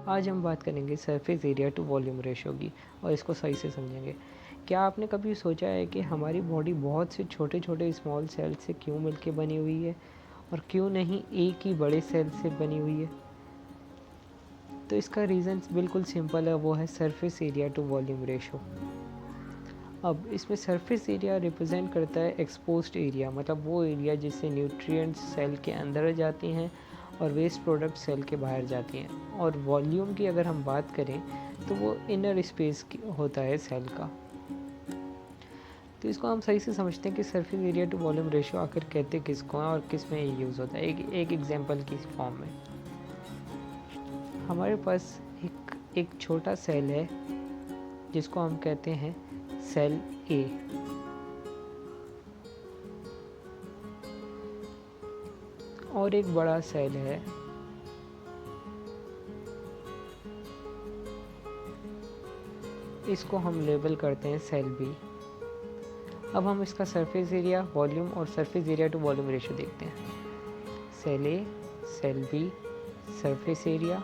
आज हम बात करेंगे surface area to volume ratio की और इसको सही से समझेंगे। क्या आपने कभी सोचा है कि हमारी बॉडी बहुत से छोटे छोटे स्मॉल सेल से क्यों मिलके बनी हुई है और क्यों नहीं एक ही बड़े सेल से बनी हुई है? तो इसका रीज़न बिल्कुल सिंपल है, वो है surface area to volume ratio. अब इसमें सरफेस एरिया रिप्रेजेंट करता है एक्सपोज्ड एरिया, मतलब वो एरिया जिससे न्यूट्रिएंट्स सेल के अंदर जाती हैं और वेस्ट प्रोडक्ट सेल के बाहर जाती हैं। और वॉल्यूम की अगर हम बात करें तो वो इनर स्पेस होता है सेल का। तो इसको हम सही से समझते हैं कि surface area to volume ratio आखिर कहते किसको हैं और किस में यूज़ होता है। एक एग्जांपल की फॉर्म में हमारे पास एक छोटा सेल है जिसको हम कहते हैं सेल ए। और एक बड़ा सेल है इसको हम लेबल करते हैं सेल बी। अब हम इसका सरफेस एरिया, वॉल्यूम और surface area to volume ratio देखते हैं। Cell A, cell B, surface area,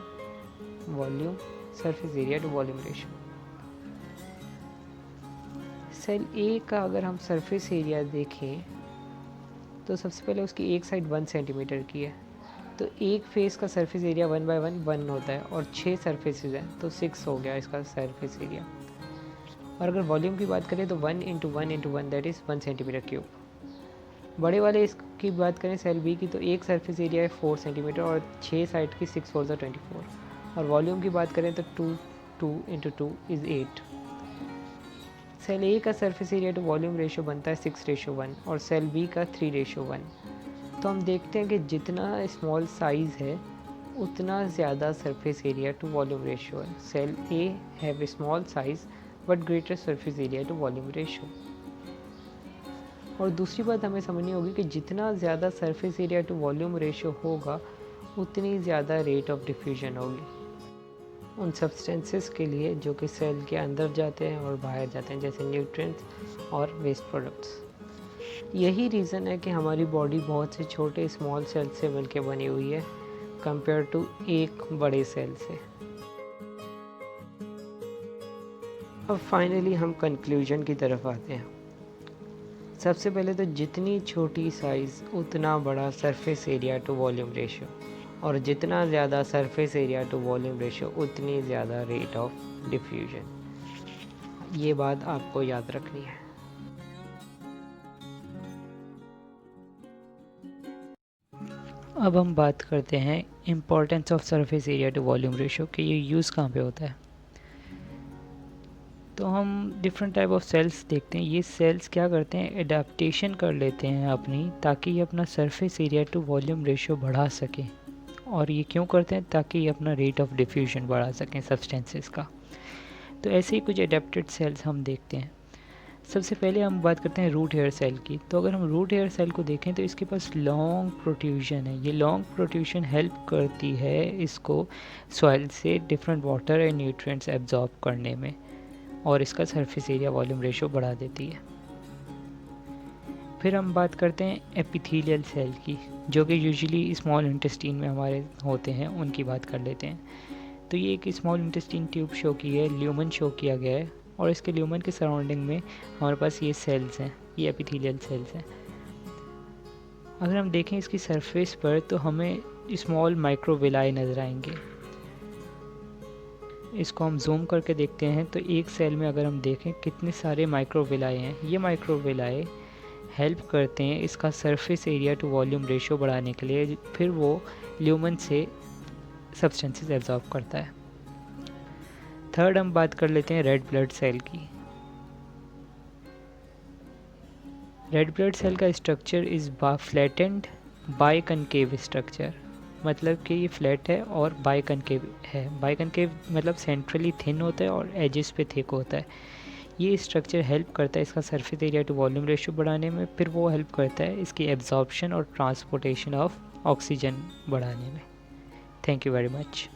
volume, surface area to volume ratio. Cell A का अगर हम सरफेस एरिया देखें तो सबसे पहले उसकी एक साइड 1 सेंटीमीटर की है, तो एक फेस का सरफेस एरिया 1/1 होता है और 6 सरफेसेज हैं तो 6 हो गया इसका सरफेस एरिया। और अगर वॉल्यूम की बात करें तो 1 × 1 × 1 दैट इज़ 1 सेंटीमीटर क्यूब। बड़े वाले इसकी बात करें सेल बी की तो एक सरफेस एरिया है 4 सेंटीमीटर और 6 साइड की 6 4 24। और वॉल्यूम की बात करें तो 2 × 2 इज़ 8। सेल ए का surface area to volume ratio बनता है 6:1 और सेल बी का 3:1। तो हम देखते हैं कि जितना स्मॉल साइज़ है उतना ज़्यादा surface area to volume ratio है। Cell A have small size but greater surface area to volume ratio. और दूसरी बात हमें समझनी होगी कि जितना ज़्यादा surface area to volume ratio होगा उतनी ज़्यादा रेट ऑफ डिफ्यूजन होगी उन सब्सटेंसेस के लिए जो कि सेल के अंदर जाते हैं और बाहर जाते हैं, जैसे न्यूट्रिएंट्स और वेस्ट प्रोडक्ट्स। यही रीज़न है कि हमारी बॉडी बहुत से छोटे स्मॉल सेल से मिलकर बनी हुई है कंपेयर टू एक बड़े सेल से। अब फाइनली हम कंक्लूजन की तरफ आते हैं। सबसे पहले तो जितनी छोटी साइज़ उतना बड़ा surface area to volume ratio, और जितना ज़्यादा surface area to volume ratio उतनी ज़्यादा रेट ऑफ डिफ्यूजन। ये बात आपको याद रखनी है। अब हम बात करते हैं importance of surface area to volume ratio कि ये यूज़ कहाँ पे होता है। तो हम डिफरेंट टाइप ऑफ सेल्स देखते हैं। ये सेल्स क्या करते हैं, एडाप्टेशन कर लेते हैं अपनी, ताकि ये अपना surface area to volume ratio बढ़ा सकें। और ये क्यों करते हैं, ताकि ये अपना रेट ऑफ डिफ्यूजन बढ़ा सकें सब्सटेंसेस का। तो ऐसे ही कुछ एडेप्टेड सेल्स हम देखते हैं। सबसे पहले हम बात करते हैं रूट हेयर सेल की। तो अगर हम रूट हेयर सेल को देखें तो इसके पास लॉन्ग प्रोट्रूजन है। ये लॉन्ग प्रोट्रूजन हेल्प करती है इसको सॉइल से different water and nutrients absorb करने में, और इसका सरफेस एरिया वॉल्यूम रेशो बढ़ा देती है। फिर हम बात करते हैं एपिथेलियल सेल की, जो कि यूजुअली स्मॉल इंटेस्टाइन में हमारे होते हैं, उनकी बात कर लेते हैं। तो ये एक स्मॉल इंटेस्टाइन ट्यूब शो की है, ल्यूमन शो किया गया है, और इसके ल्यूमन के सराउंडिंग में हमारे पास ये सेल्स हैं, ये एपिथेलियल सेल्स हैं। अगर हम देखें इसकी सरफेस पर तो हमें स्मॉल माइक्रोविलाई नज़र आएंगे। इसको हम जूम करके देखते हैं तो एक सेल में अगर हम देखें कितने सारे माइक्रोविलाई हैं। ये माइक्रोविलाई हेल्प करते हैं इसका surface area to volume ratio बढ़ाने के लिए। फिर वो ल्यूमन से सब्सटेंसेस एब्जॉर्ब करता है। थर्ड हम बात कर लेते हैं रेड ब्लड सेल की। रेड ब्लड सेल का structure is flattened by concave structure, मतलब कि ये फ्लैट है और बाई कनकेव है। बाई कनकेव मतलब सेंट्रली थिन होता है और एजेस पे थिक होता है। ये स्ट्रक्चर हेल्प करता है इसका surface area to volume ratio बढ़ाने में। फिर वो हेल्प करता है इसकी एब्जॉर्प्शन और ट्रांसपोर्टेशन ऑफ ऑक्सीजन बढ़ाने में। Thank you very much.